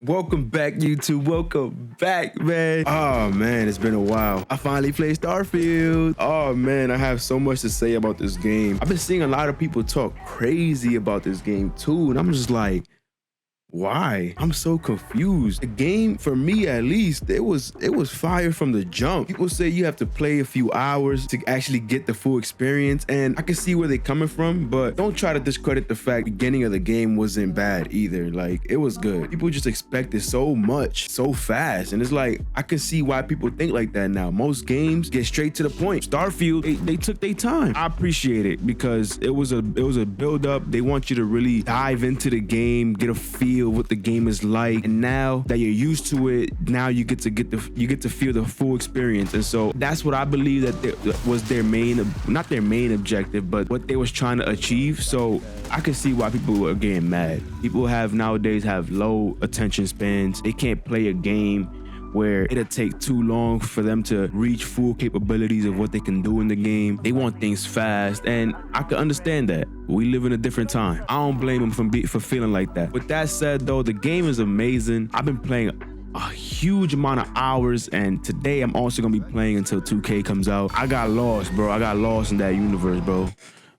Welcome back, YouTube. Welcome back, man. Oh, man, it's been a while. I finally played Starfield. Oh, man, I have so much to say about this game. I've been seeing a lot of people talk crazy about this game, too, and I'm just like, why? I'm so confused. The game, for me at least, it was fire from the jump. People say you have to play a few hours to actually get the full experience, and I can see where they're coming from, but don't try to discredit the fact the beginning of the game wasn't bad either. Like, it was good. People just expected so much so fast, and it's like, I can see why people think like that now. Most games get straight to the point. Starfield, they took their time. I appreciate it because it was a build up. They want you to really dive into the game, get a feel what the game is like, and now that you're used to it, now you get to feel the full experience. And so that's what I believe that was their main, not their main objective, but what they was trying to achieve. So I can see why people are getting mad. People nowadays have low attention spans. They can't play a game where it'll take too long for them to reach full capabilities of what they can do in the game. They want things fast, and I can understand that. We live in a different time. I don't blame them for feeling like that. With that said, though, the game is amazing. I've been playing a huge amount of hours, and today I'm also gonna be playing until 2K comes out. I got lost, bro. I got lost in that universe, bro.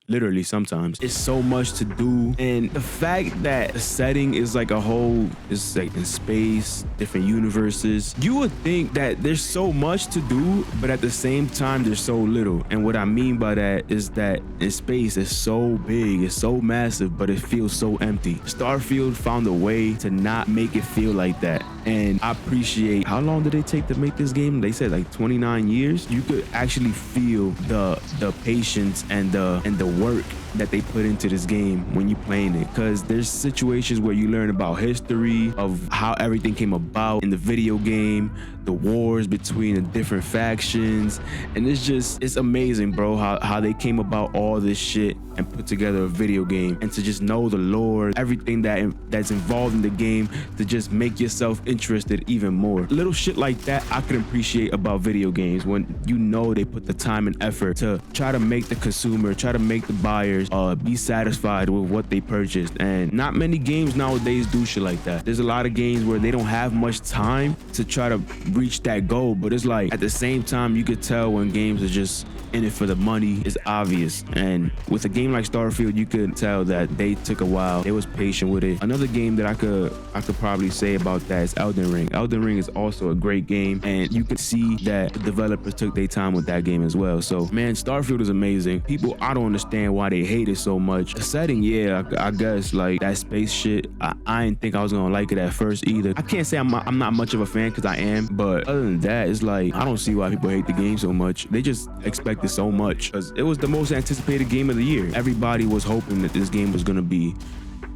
Literally, sometimes. It's so much to do, and the fact that the setting is like it's like in space, different universes, you would think that there's so much to do, but at the same time there's so little. And what I mean by that is that in space it's so big, it's so massive, but it feels so empty. Starfield found a way to not make it feel like that, and I appreciate. How long did they take to make this game? They said like 29 years. You could actually feel the patience and the work that they put into this game when you playing it, because there's situations where you learn about history of how everything came about in the video game, the wars between the different factions, and it's amazing, bro, how they came about all this shit and put together a video game, and to just know the lore, everything that's involved in the game, to just make yourself interested even more. Little shit like that I can appreciate about video games, when you know they put the time and effort to try to make the consumer, try to make the buyers be satisfied with what they purchased. And not many games nowadays do shit like that. There's a lot of games where they don't have much time to try to reach that goal, but it's like at the same time you could tell when games are just in it for the money. It's obvious. And with a game like Starfield, you could tell that they took a while. They was patient with it. Another game that I could probably say about that is Elden Ring. Elden Ring is also a great game, and you can see that the developers took their time with that game as well. So man, Starfield is amazing. People, I don't understand why they hate it so much. The setting, yeah, I guess like that space shit, I didn't think I was gonna like it at first either. I can't say I'm not much of a fan, because I am, but other than that, it's like I don't see why people hate the game so much. They just expected so much, because it was the most anticipated game of the year. Everybody was hoping that this game was gonna be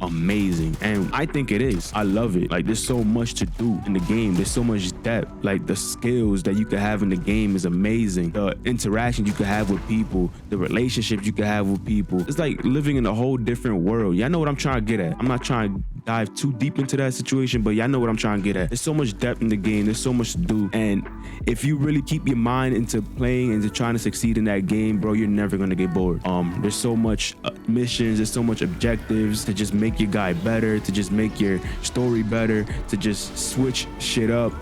amazing, and I think it is. I love it. Like, there's so much to do in the game. There's so much depth. Like, the skills that you could have in the game is amazing. The interaction you could have with people, the relationships you could have with people. It's like living in a whole different world. Y'all know what I'm trying to get at. I'm not trying to dive too deep into that situation, but y'all know what I'm trying to get at. There's so much depth in the game. There's so much to do, and if you really keep your mind into playing and to trying to succeed in that game, bro, you're never gonna get bored. There's so much missions. There's so much objectives to just make your guy better, to just make your story better, to just switch shit up.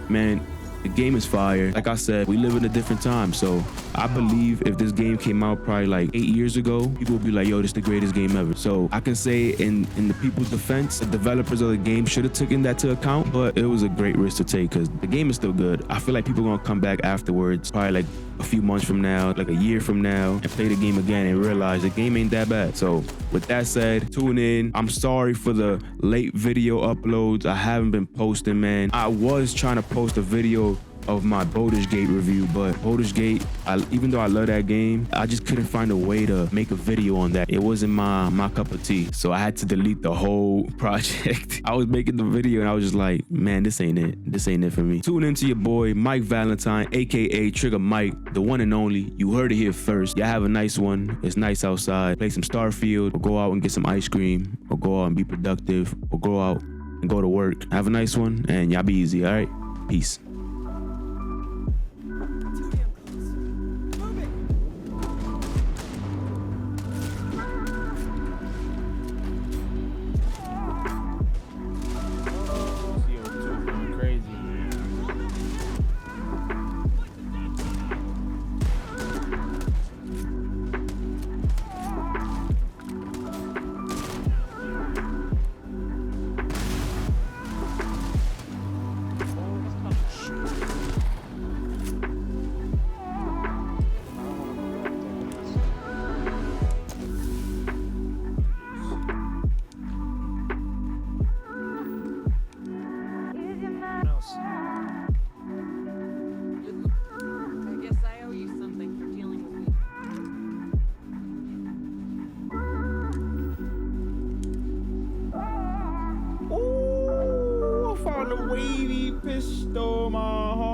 Man, the game is fire. Like I said, we live in a different time, so I believe if this game came out probably like 8 years ago, people would be like, yo, this is the greatest game ever. So I can say in the people's defense, the developers of the game should have taken that to account, but it was a great risk to take, because the game is still good. I feel like people are gonna come back afterwards, probably like a few months from now, like a year from now, and play the game again and realize the game ain't that bad. So with that said, tune in. I'm sorry for the late video uploads. I haven't been posting, man. I was trying to post a video of my Baldur's Gate review, but Baldur's Gate, even though I love that game, I just couldn't find a way to make a video on that. It wasn't my cup of tea, so I had to delete the whole project. I was making the video and I was just like, man, this ain't it. This ain't it for me. Tune into your boy Mike Valentine, aka Trigger Mike, the one and only. You heard it here first. Y'all have a nice one. It's nice outside. Play some Starfield, or go out and get some ice cream, or go out and be productive, or go out and go to work. Have a nice one, and y'all be easy. All right, peace. stole my heart.